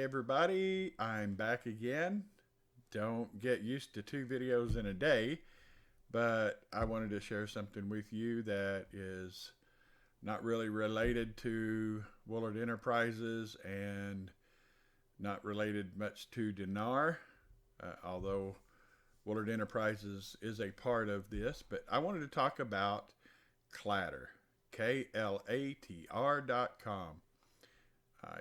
everybody, I'm back again. Don't get used to 2 videos in a day, but I wanted to share something with you that is not really related to Woolard Enterprises and not related much to dinar, although Woolard Enterprises is a part of this. But I wanted to talk about klatr, klatr.com.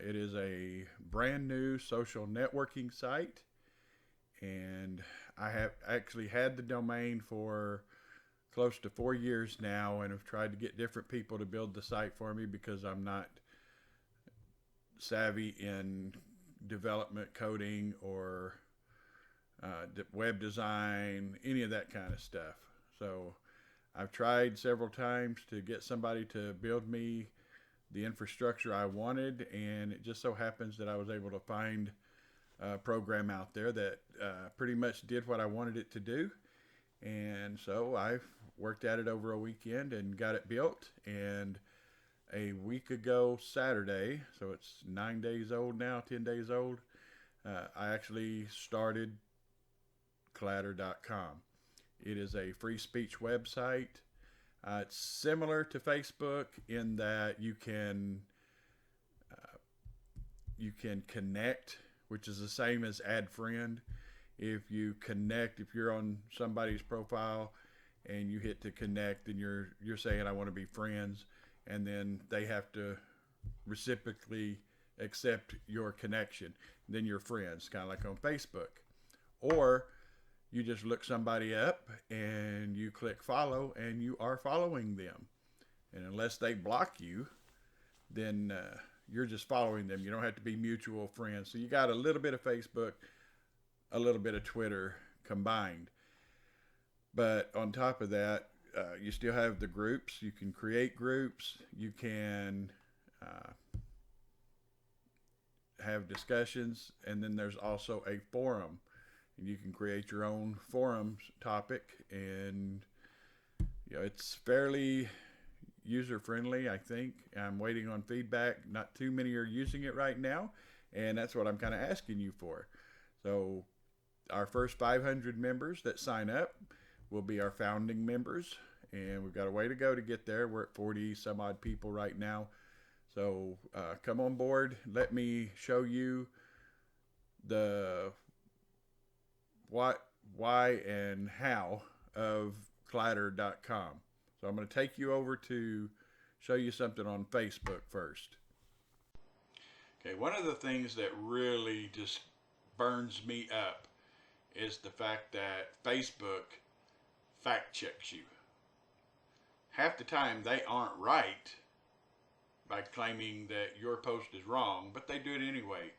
It is a brand new social networking site, and I have actually had the domain for close to 4 years now, and have tried to get different people to build the site for me because I'm not savvy in development, coding, or web design, any of that kind of stuff. So I've tried several times to get somebody to build me the infrastructure I wanted, and it just so happens that I was able to find a program out there that pretty much did what I wanted it to do. And so I worked at it over a weekend and got it built. And a week ago Saturday, so it's 9 days old now, 10 days old, I actually started klatr.com. It is a free speech website. It's similar to Facebook in that you can connect, which is the same as add friend. If you connect, if you're on somebody's profile and you hit to connect, then you're saying I want to be friends, and then they have to reciprocally accept your connection. Then you're friends, kind of like on Facebook. Or you just look somebody up and you click follow, and you are following them. And unless they block you, then you're just following them. You don't have to be mutual friends. So you got a little bit of Facebook, a little bit of Twitter combined. But on top of that, you still have the groups. You can create groups. You can have discussions. And then there's also a forum. And you can create your own forums topic, and it's fairly user friendly, I think. I'm waiting on feedback. Not too many are using it right now, and that's what I'm kind of asking you for. So our first 500 members that sign up will be our founding members, and we've got a way to go to get there. We're at 40 some odd people right now. So come on board. Let me show you the what, why, and how of klatr.com. So I'm going to take you over to show you something on Facebook first. Okay, one of the things that really just burns me up is the fact that Facebook fact checks you. Half the time they aren't right by claiming that your post is wrong, but they do it anyway.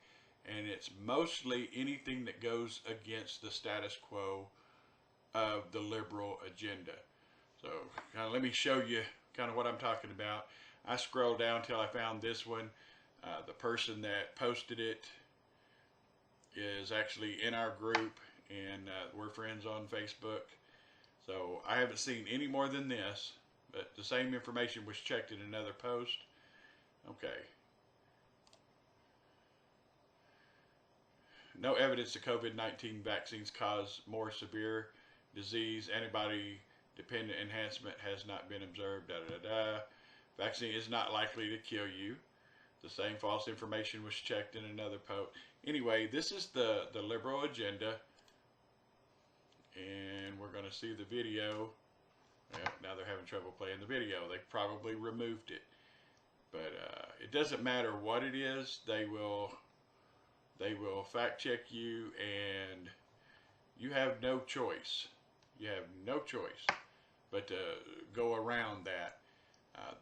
And it's mostly anything that goes against the status quo of the liberal agenda. So kind of let me show you kind of what I'm talking about. I scrolled down till I found this one. The person that posted it is actually in our group, and we're friends on Facebook. So I haven't seen any more than this, but the same information was checked in another post. Okay. No evidence that COVID-19 vaccines cause more severe disease. Antibody-dependent enhancement has not been observed. Vaccine is not likely to kill you. The same false information was checked in another post. Anyway, this is the liberal agenda, and we're going to see the video. Well, now they're having trouble playing the video. They probably removed it. But it doesn't matter what it is. They will fact check you, and you have no choice. You have no choice but to go around that. I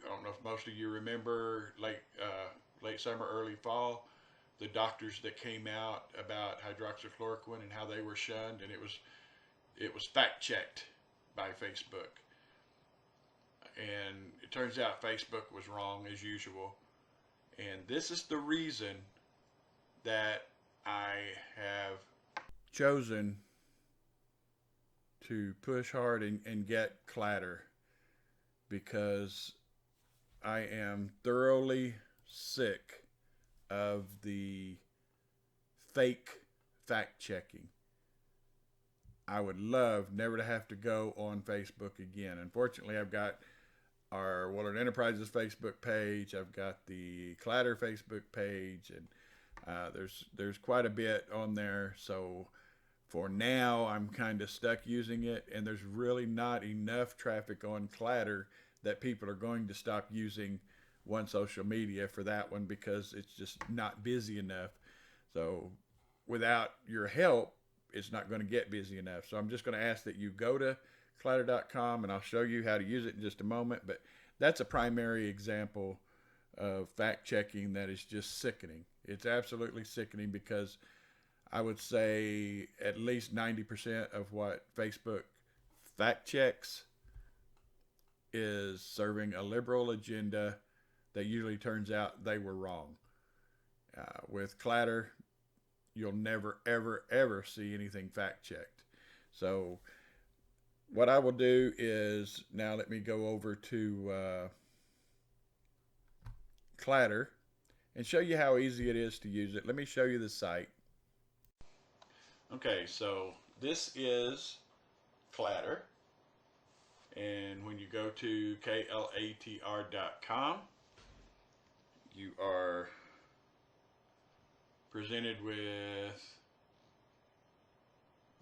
don't know if most of you remember late summer, early fall, the doctors that came out about hydroxychloroquine and how they were shunned, and it was fact checked by Facebook. And it turns out Facebook was wrong as usual. And this is the reason that I have chosen to push hard and get klatr, because I am thoroughly sick of the fake fact checking. I would love never to have to go on Facebook again. Unfortunately, I've got our Willard Enterprises Facebook page. I've got the klatr Facebook page, and there's quite a bit on there. So for now, I'm kind of stuck using it, and there's really not enough traffic on klatr that people are going to stop using one social media for that one because it's just not busy enough. So without your help, it's not going to get busy enough. So I'm just going to ask that you go to klatr.com, and I'll show you how to use it in just a moment. But that's a primary example of fact checking that is just sickening. It's absolutely sickening because I would say at least 90% of what Facebook fact checks is serving a liberal agenda that usually turns out they were wrong. With klatr, you'll never, ever, ever see anything fact checked. So what I will do is, now let me go over to klatr and show you how easy it is to use it. Let me show you the site. Okay, so this is klatr, and when you go to klatr.com, you are presented with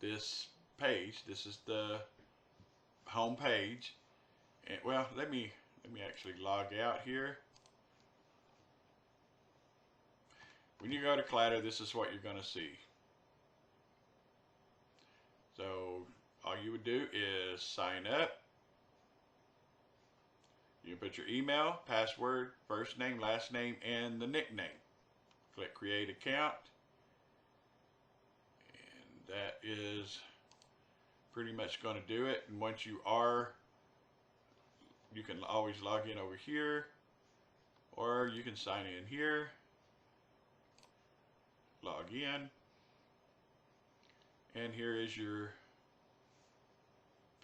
this page. This is the home page, and well, let me actually log out here. When you go to klatr, this is what you're going to see. So all you would do is sign up. You put your email, password, first name, last name, and the nickname. Click create account, and that is pretty much going to do it. And once you are, you can always log in over here, or you can sign in here, log in, and here is your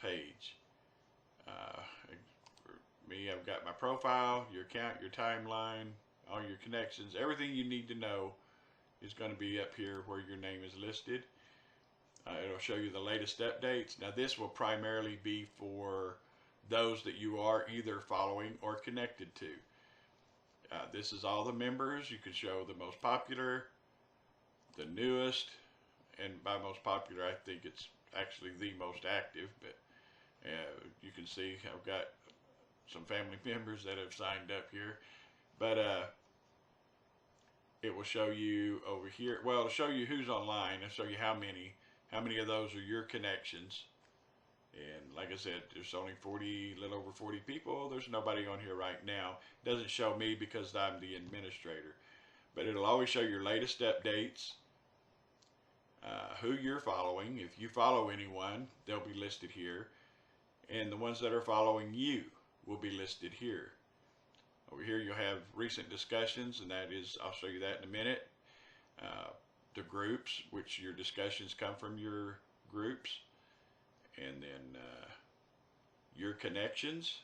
page. For me, I've got my profile, your account, your timeline, all your connections. Everything you need to know is going to be up here where your name is listed. It'll show you the latest updates. Now this will primarily be for those that you are either following or connected to. This is all the members. You can show the most popular, the newest, and by most popular I think it's actually the most active, but you can see I've got some family members that have signed up here. But it will show you over here, well, it'll show you who's online. It'll show you how many of those are your connections. And like I said, there's only a little over 40 people. There's nobody on here right now. It doesn't show me because I'm the administrator. But it'll always show your latest updates, who you're following. If you follow anyone, they'll be listed here. And the ones that are following you will be listed here. Over here you'll have recent discussions, and that is, I'll show you that in a minute. The groups, which your discussions come from your groups. And then your connections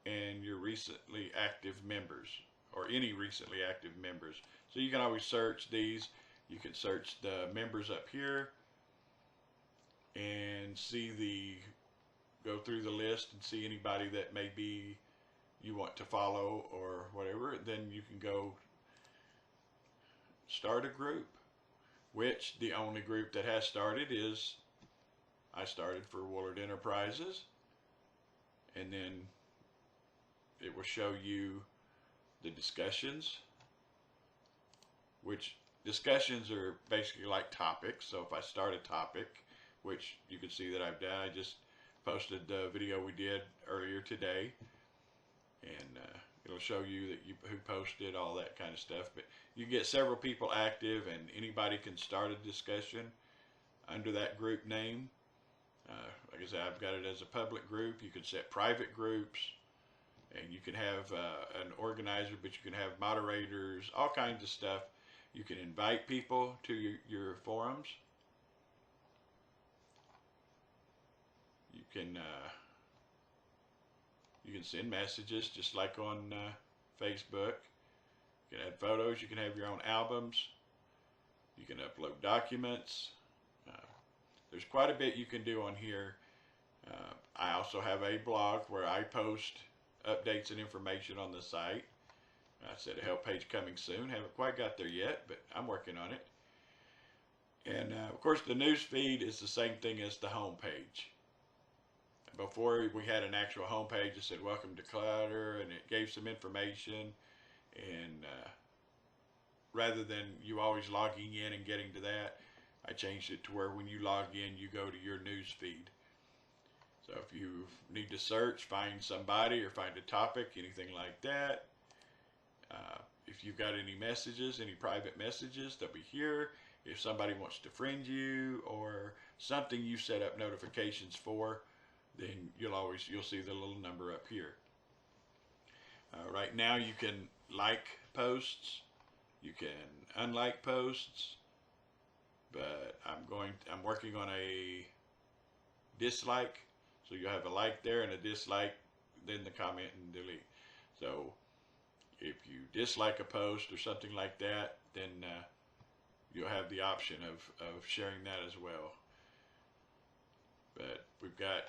and your recently active members, or any recently active members. So you can always search these. You can search the members up here and go through the list and see anybody that maybe you want to follow or whatever. Then you can go start a group, which the only group that has started is I started for Willard Enterprises, and then it will show you the discussions, which discussions are basically like topics. So if I start a topic, which you can see that I've done, I just posted the video we did earlier today, and it'll show you that who posted, all that kind of stuff. But you get several people active, and anybody can start a discussion under that group name. Like I said, I've got it as a public group. You can set private groups, and you can have an organizer, but you can have moderators, all kinds of stuff. You can invite people to your forums. You can send messages just like on Facebook. You can add photos. You can have your own albums. You can upload documents. Uh, there's quite a bit you can do on here. I also have a blog where I post updates and information on the site. I said a help page coming soon. Haven't quite got there yet, but I'm working on it. And of course, the news feed is the same thing as the home page. Before we had an actual home page that said "Welcome to Klatr," and it gave some information. And rather than you always logging in and getting to that, I changed it to where when you log in, you go to your news feed. So if you need to search, find somebody or find a topic, anything like that, if you've got any messages, any private messages, they'll be here. If somebody wants to friend you or something you set up notifications for, then you'll see the little number up here. Right now you can like posts, you can unlike posts, but I'm working on a dislike. So you have a like there and a dislike, then the comment and delete. So if you dislike a post or something like that, then you'll have the option of sharing that as well. But we've got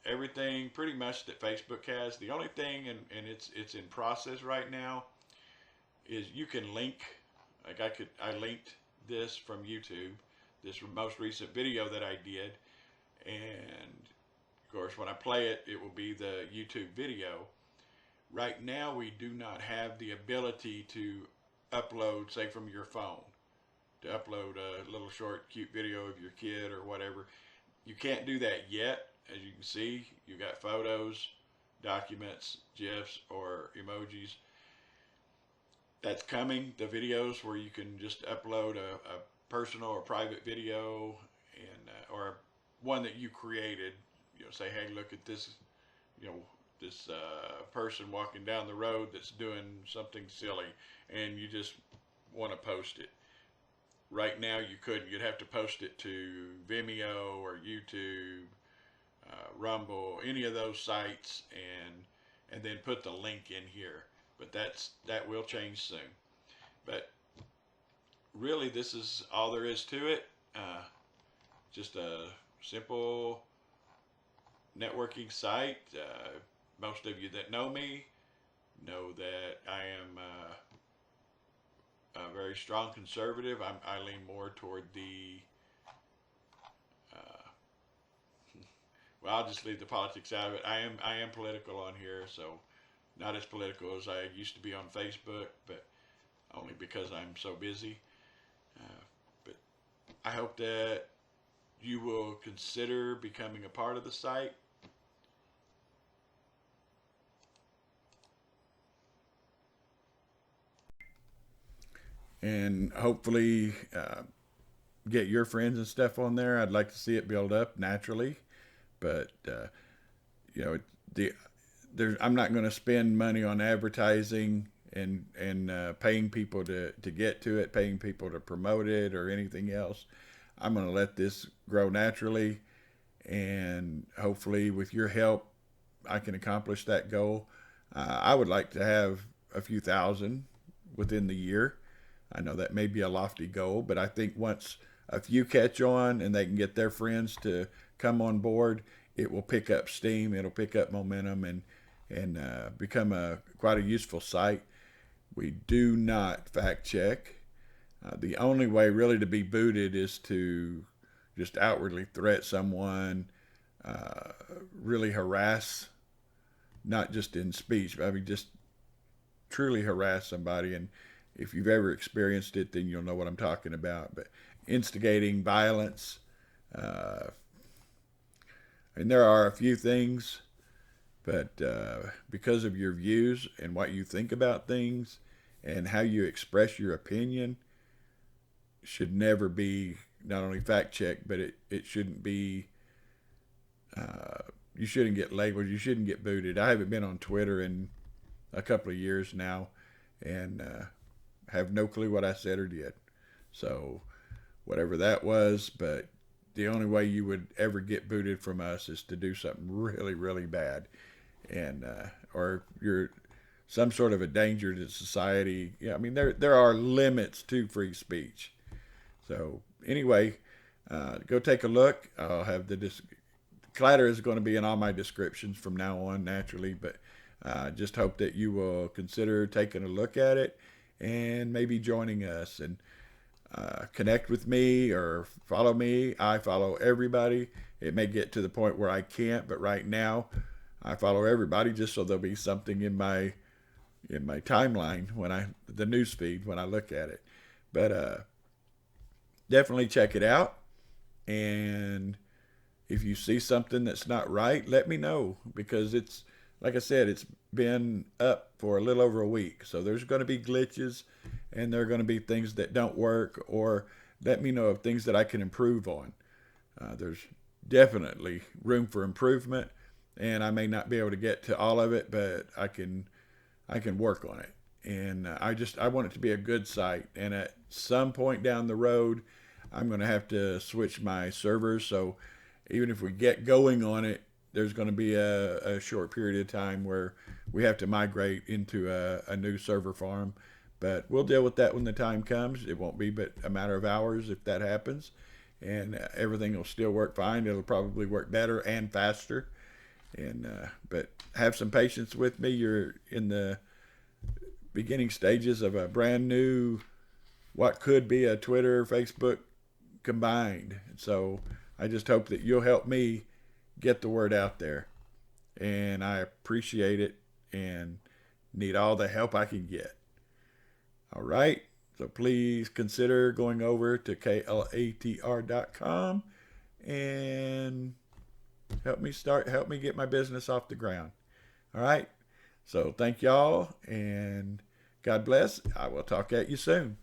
everything pretty much that Facebook has. The only thing, and it's in process right now, is you can link. Like I linked this from YouTube, this most recent video that I did, and of course when I play it, it will be the YouTube video. Right now we do not have the ability to upload, say from your phone, to upload a little short cute video of your kid or whatever. You can't do that yet. As you can see, you got photos, documents, GIFs, or emojis. That's coming. The videos where you can just upload a personal or private video, and or one that you created. Say, hey, look at this. This person walking down the road that's doing something silly, and you just want to post it. Right now, you couldn't. You'd have to post it to Vimeo or YouTube, Rumble, any of those sites, and then put the link in here. But that will change soon. But really, this is all there is to it. Just a simple networking site. Most of you that know me know that I am a very strong conservative. I lean more toward the well, I'll just leave the politics out of it. I am political on here, so not as political as I used to be on Facebook, but only because I'm so busy. But I hope that you will consider becoming a part of the site. And hopefully get your friends and stuff on there. I'd like to see it build up naturally, but I'm not going to spend money on advertising and paying people to get to it, paying people to promote it or anything else. I'm going to let this grow naturally, and hopefully with your help, I can accomplish that goal. I would like to have a few thousand within the year. I know that may be a lofty goal, but I think once a few catch on and they can get their friends to come on board, it will pick up steam. It'll pick up momentum and become quite a useful site. We do not fact check. The only way really to be booted is to just outwardly threat someone, really harass, not just in speech, but I mean just truly harass somebody. And if you've ever experienced it, then you'll know what I'm talking about. But instigating violence, and there are a few things, but because of your views and what you think about things and how you express your opinion, should never be not only fact checked, but it shouldn't be. You shouldn't get labeled. You shouldn't get booted. I haven't been on Twitter in a couple of years now, and have no clue what I said or did. So whatever that was, but the only way you would ever get booted from us is to do something really, really bad, and or you're some sort of a danger to society. Yeah, I mean there are limits to free speech. So anyway, go take a look. I'll have klatr is going to be in all my descriptions from now on, naturally, but just hope that you will consider taking a look at it and maybe joining us and connect with me or follow me. I follow everybody. It may get to the point where I can't, but right now I follow everybody just so there'll be something in my timeline when the news feed when I look at it. But definitely check it out. And if you see something that's not right, let me know, because it's, like I said, it's been up for a little over a week. So there's going to be glitches and there are going to be things that don't work, or let me know of things that I can improve on. There's definitely room for improvement, and I may not be able to get to all of it, but I can work on it. And I want it to be a good site. And at some point down the road, I'm going to have to switch my servers. So even if we get going on it, there's going to be a short period of time where we have to migrate into a new server farm. But we'll deal with that when the time comes. It won't be but a matter of hours if that happens. And everything will still work fine. It'll probably work better and faster. And but have some patience with me. You're in the beginning stages of a brand new, what could be a Twitter, Facebook combined. So I just hope that you'll help me get the word out there. And I appreciate it and need all the help I can get. All right. So please consider going over to klatr.com and help me get my business off the ground. All right. So thank y'all, and God bless. I will talk at you soon.